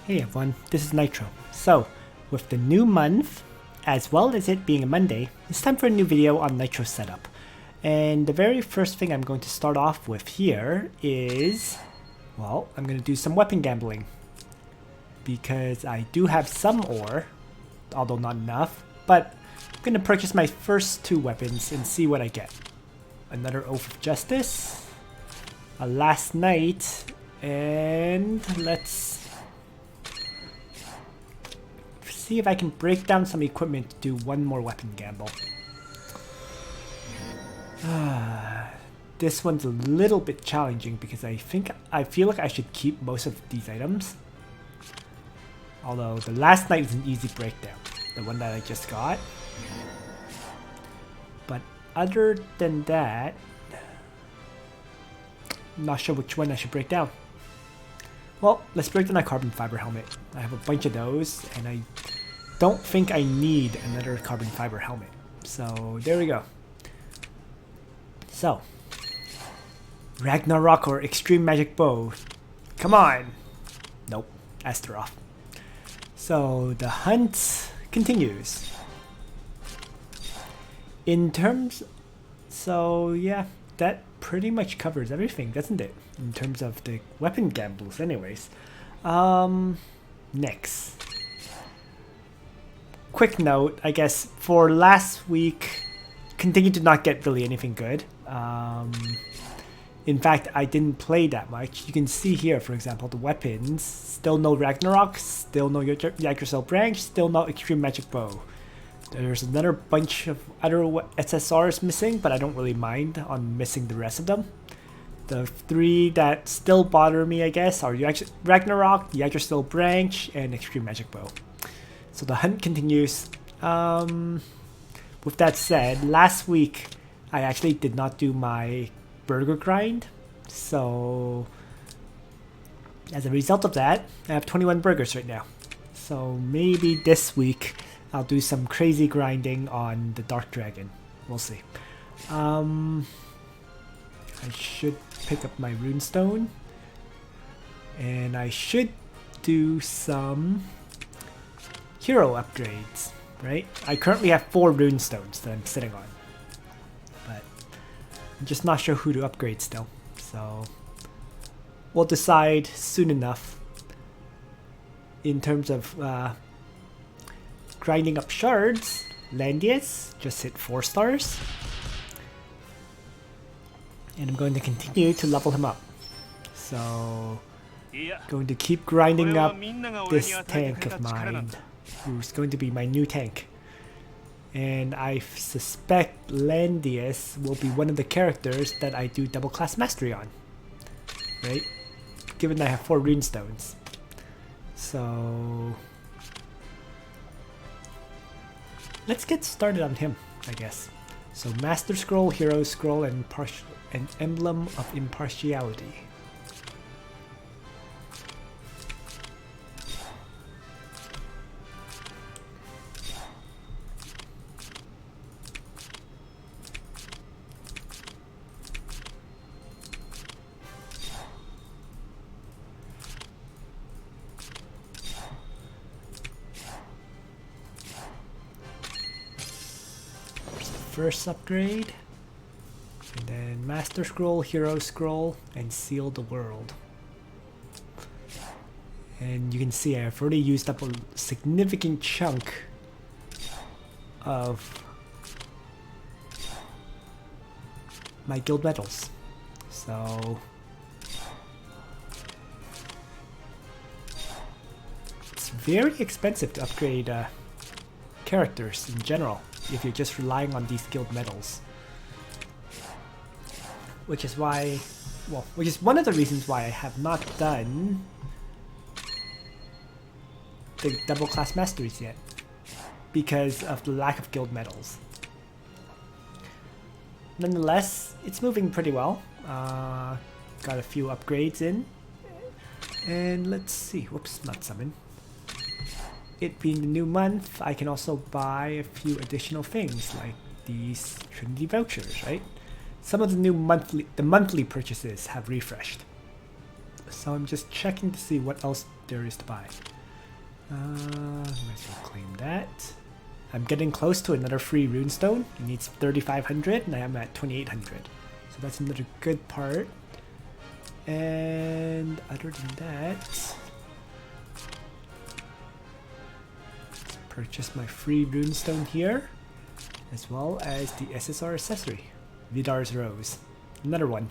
Hey everyone, this is Nitro. So, with the new month, as well as it being a Monday, it's time for a new video on Nitro setup. And the very first thing I'm going to start off with here is, well, I'm going to do some weapon gambling. Because I do have some ore, although not enough, but I'm going to purchase my first two weapons and see what I get. Another Oath of Justice, a Last Night, and let's see if I can break down some equipment to do one more weapon gamble. This one's a little bit challenging because I feel like I should keep most of these items. Although the Last Night is an easy breakdown, the one that I just got. But other than that, I'm not sure which one I should break down. Well, let's break down my carbon fiber helmet. I have a bunch of those, and I don't think I need another carbon fiber helmet. So there we go. So, Ragnarok or Extreme Magic Bow. Come on! Nope, Astaroth. So the hunt continues. In terms, so yeah, that pretty much covers everything, doesn't it? In terms of the weapon gambles anyways. Next. Quick note, I guess, for last week, continued to not get really anything good. In fact, I didn't play that much. You can see here, for example, the weapons. Still no Ragnarok, still no Yggdrasil Branch, still no Extreme Magic Bow. There's another bunch of other SSRs missing, but I don't really mind on missing the rest of them. The three that still bother me, I guess, are Ragnarok, Yggdrasil Branch, and Extreme Magic Bow. So the hunt continues. With that said, last week I actually did not do my burger grind. So as a result of that, I have 21 burgers right now. So maybe this week I'll do some crazy grinding on the Dark Dragon. We'll see. I should pick up my runestone. And I should do some hero upgrades, right? I currently have 4 runestones that I'm sitting on. But I'm just not sure who to upgrade still. So we'll decide soon enough. In terms of grinding up shards, Landius just hit 4 stars. And I'm going to continue to level him up. So going to keep grinding up this tank of mine, who's going to be my new tank. And I suspect Landius will be one of the characters that I do double class mastery on. Right? Given that I have 4 runestones. So let's get started on him, I guess. So Master Scroll, Hero Scroll, and Emblem of Impartiality. First upgrade, and then Master Scroll, Hero Scroll, and Seal the World. And you can see I've already used up a significant chunk of my guild medals. So it's very expensive to upgrade characters in general if you're just relying on these guild medals. Which is why, well, which is one of the reasons why I have not done the double class masteries yet. Because of the lack of guild medals. Nonetheless, it's moving pretty well. Got a few upgrades in. And let's see, whoops, not summon. It being the new month, I can also buy a few additional things like these Trinity vouchers, right? Some of the new monthly purchases have refreshed. So I'm just checking to see what else there is to buy. Might as well claim that. I'm getting close to another free runestone. It needs 3,500 and I'm at 2,800. So that's another good part. And other than that, let's purchase my free runestone here, as well as the SSR accessory, Vidar's Rose. Another one.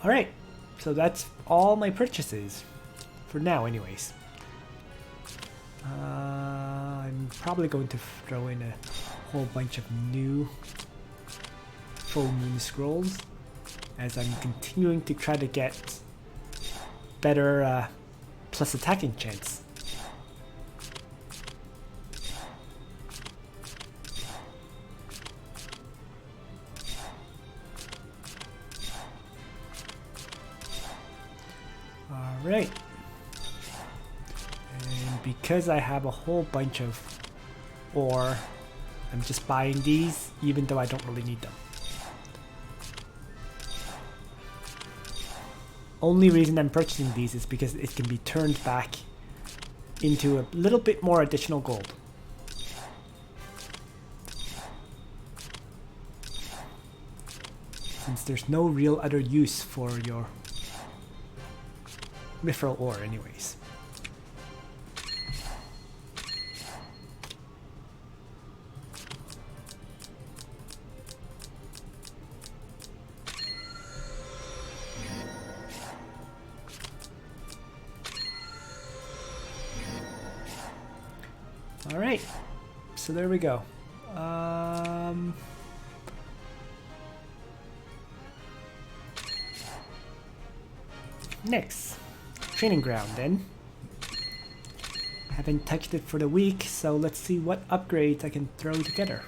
Alright, so that's all my purchases. For now anyways. I'm probably going to throw in a whole bunch of new full moon scrolls as I'm continuing to try to get better plus attacking chance. Alright. And because I have a whole bunch of ore, I'm just buying these even though I don't really need them. Only reason I'm purchasing these is because it can be turned back into a little bit more additional gold. Since there's no real other use for your mithril ore anyways. Alright, so there we go. Next, training ground then. Haven't touched it for the week, so let's see what upgrades I can throw together.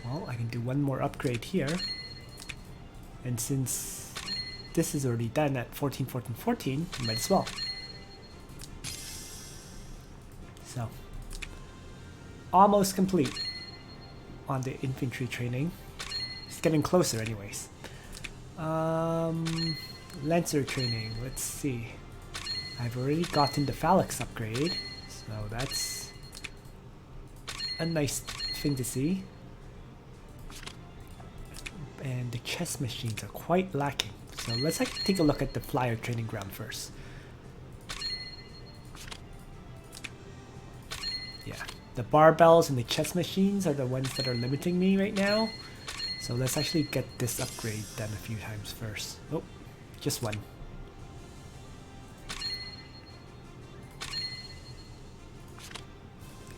Well, I can do one more upgrade here. And since this is already done at 14, 14, 14, might as well. So, almost complete on the infantry training. It's getting closer anyways. Lancer training, let's see. I've already gotten the phalanx upgrade, so that's a nice thing to see. And the chess machines are quite lacking. So let's actually take a look at the flyer training ground first. Yeah, the barbells and the chess machines are the ones that are limiting me right now. So let's actually get this upgrade done a few times first. Oh, just one.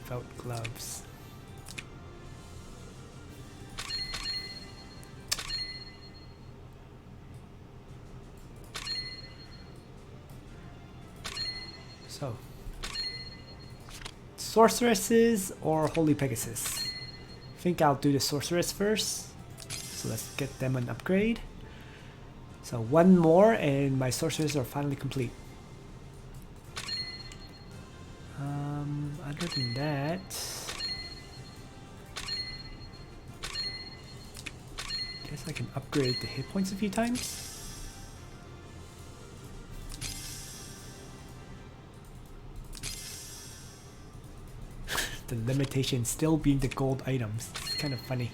Without gloves. So, sorceresses or Holy Pegasus? I think I'll do the sorceress first. So let's get them an upgrade. So one more and my sorceresses are finally complete. Other than that, guess I can upgrade the hit points a few times. The limitation still being the gold items. It's kind of funny.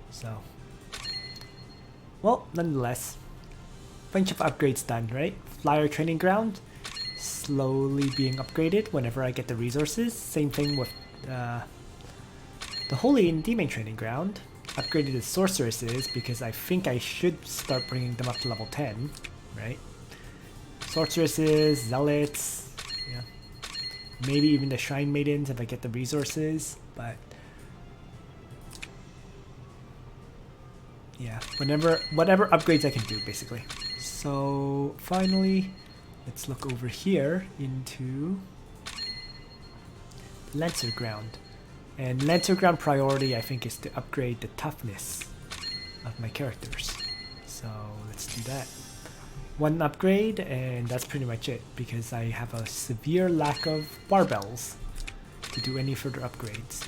So, well, nonetheless, bunch of upgrades done, right? Flyer training ground, slowly being upgraded whenever I get the resources. Same thing with the Holy and Demon training ground. Upgraded the sorceresses because I think I should start bringing them up to level 10, right? Sorceresses, zealots, yeah. Maybe even the shrine maidens if I get the resources, but yeah, whatever upgrades I can do basically. So finally, let's look over here into Lancer ground. And Lancer ground priority I think is to upgrade the toughness of my characters. So let's do that. One upgrade and that's pretty much it because I have a severe lack of barbells to do any further upgrades.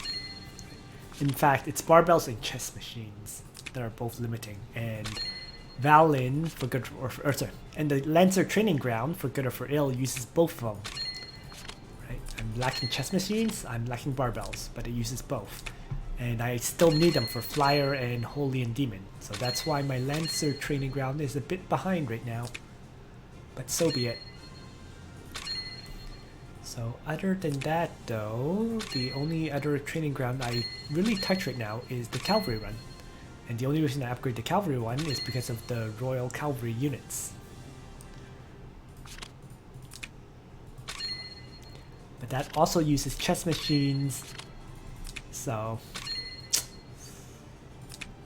In fact, it's barbells and chest machines that are both limiting, and Valin, for good or sorry, and the Lancer training ground, for good or for ill, uses both of them. Right? I'm lacking chest machines, I'm lacking barbells, but it uses both. And I still need them for Flyer and Holy and Demon. So that's why my Lancer training ground is a bit behind right now. But so be it. So other than that though, the only other training ground I really touch right now is the Cavalry run. And the only reason I upgrade the Cavalry one is because of the Royal Cavalry units. But that also uses chest machines, so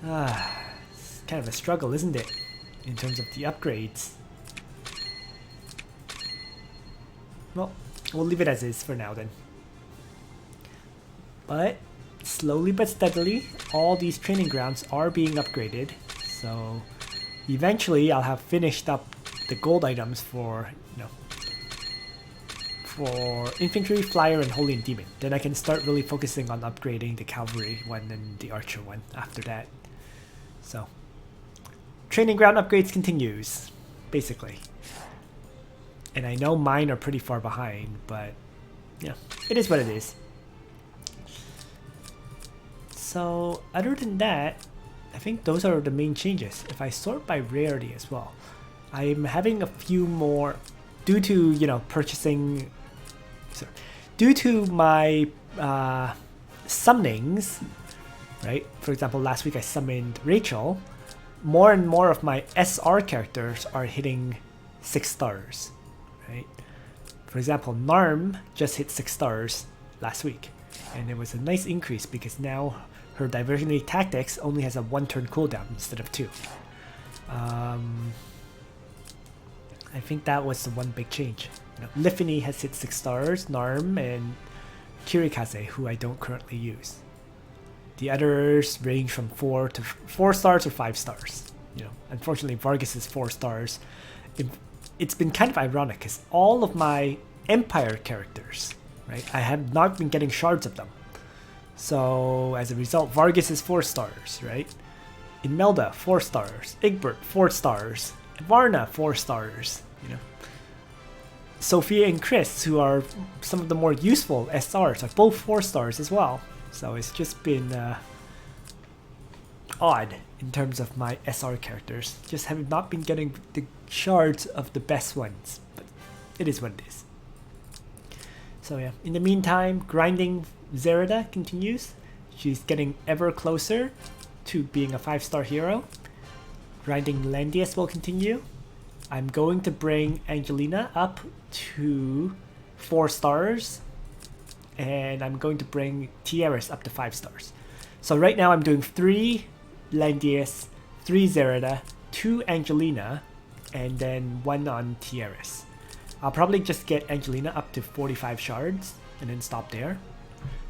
it's kind of a struggle, isn't it, in terms of the upgrades? Well, we'll leave it as is for now then. But slowly but steadily, all these training grounds are being upgraded, so eventually I'll have finished up the gold items for, you know, for Infantry, Flyer, and Holy and Demon. Then I can start really focusing on upgrading the Cavalry one and the Archer one after that. So, training ground upgrades continues, basically. And I know mine are pretty far behind, but yeah, it is what it is. So, other than that, I think those are the main changes. If I sort by rarity as well, I'm having a few more, due to, you know, purchasing, sorry, due to my summonings, right? For example, last week I summoned Rachel. More and more of my SR characters are hitting 6 stars, right? For example, Narm just hit 6 stars last week, and it was a nice increase because now her diversionary tactics only has a 1-turn cooldown instead of 2. I think that was the one big change. You know, Lifany has hit 6 stars, Narm, and Kirikaze, who I don't currently use. The others range from 4 stars or 5 stars. You know, unfortunately, Vargas is 4 stars. It's been kind of ironic because all of my Empire characters, right, I have not been getting shards of them. So as a result, Vargas is 4 stars, right? Imelda 4 stars, Egbert 4 stars, Varna 4 stars. You know, Sophia and Chris, who are some of the more useful SRs, are both 4 stars as well. So it's just been odd in terms of my SR characters. Just have not been getting the shards of the best ones, but it is what it is. So yeah, in the meantime, grinding Zerida continues. She's getting ever closer to being a 5-star hero. Grinding Landius will continue. I'm going to bring Angelina up to 4 stars. And I'm going to bring Tieris up to 5 stars. So right now I'm doing 3 Landius, 3 Zerida, 2 Angelina, and then 1 on Tieris. I'll probably just get Angelina up to 45 shards and then stop there.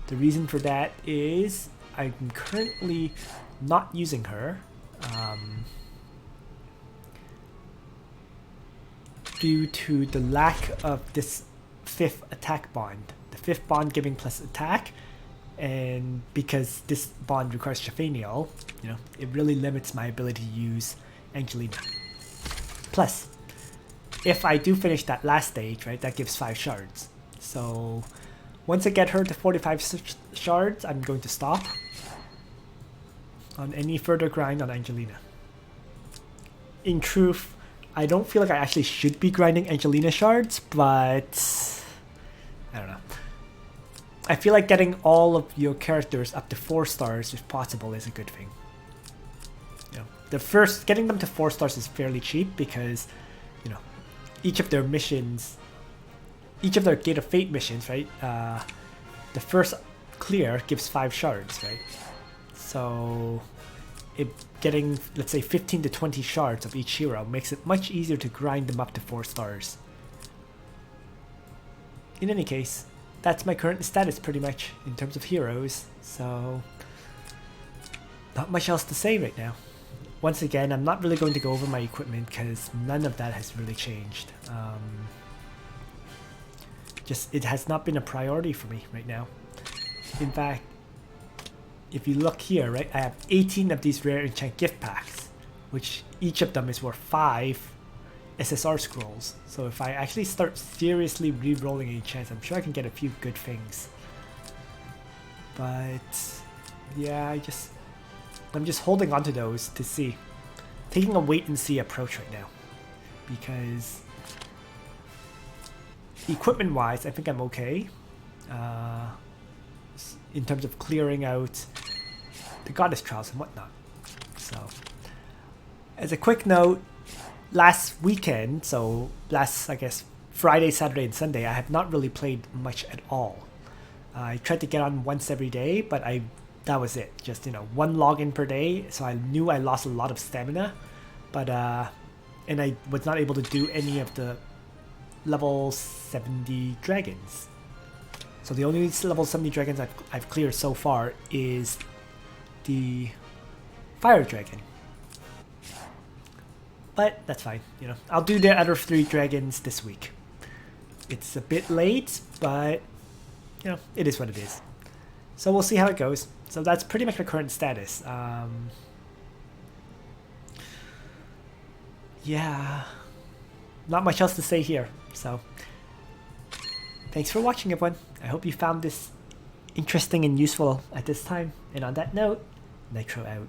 The reason for that is I'm currently not using her due to the lack of this 5th attack bond. The 5th bond giving plus attack, and because this bond requires Shafaniel, you know, it really limits my ability to use Angelina. Plus, if I do finish that last stage, right, that gives 5 shards. So once I get her to 45 shards, I'm going to stop on any further grind on Angelina. In truth, I don't feel like I actually should be grinding Angelina shards, but I don't know. I feel like getting all of your characters up to 4 stars, if possible, is a good thing. You know, getting them to 4 stars is fairly cheap because, you know, each of their missions, each of their Gate of Fate missions, right? The first clear gives 5 shards, right? So getting, let's say, 15 to 20 shards of each hero makes it much easier to grind them up to 4 stars. In any case, that's my current status pretty much in terms of heroes, so not much else to say right now. Once again, I'm not really going to go over my equipment because none of that has really changed. Just, it has not been a priority for me right now. In fact, if you look here, right, I have 18 of these rare enchant gift packs, which each of them is worth 5 SSR scrolls. So if I actually start seriously re-rolling enchants, I'm sure I can get a few good things. But yeah, I'm just holding on to those to see. Taking a wait and see approach right now. Because equipment wise, I think I'm okay. In terms of clearing out the goddess trials and whatnot. So as a quick note, last weekend, so last, I guess, Friday, Saturday, and Sunday, I have not really played much at all. I tried to get on once every day, but that was it. Just, one login per day, so I knew I lost a lot of stamina. But, and I was not able to do any of the level 70 dragons. So the only level 70 dragons I've cleared so far is the fire dragon. But that's fine, I'll do the other 3 dragons this week. It's a bit late, but it is what it is. So we'll see how it goes. So that's pretty much my current status. Yeah, not much else to say here. So thanks for watching, everyone. I hope you found this interesting and useful at this time. And on that note, Nitro out.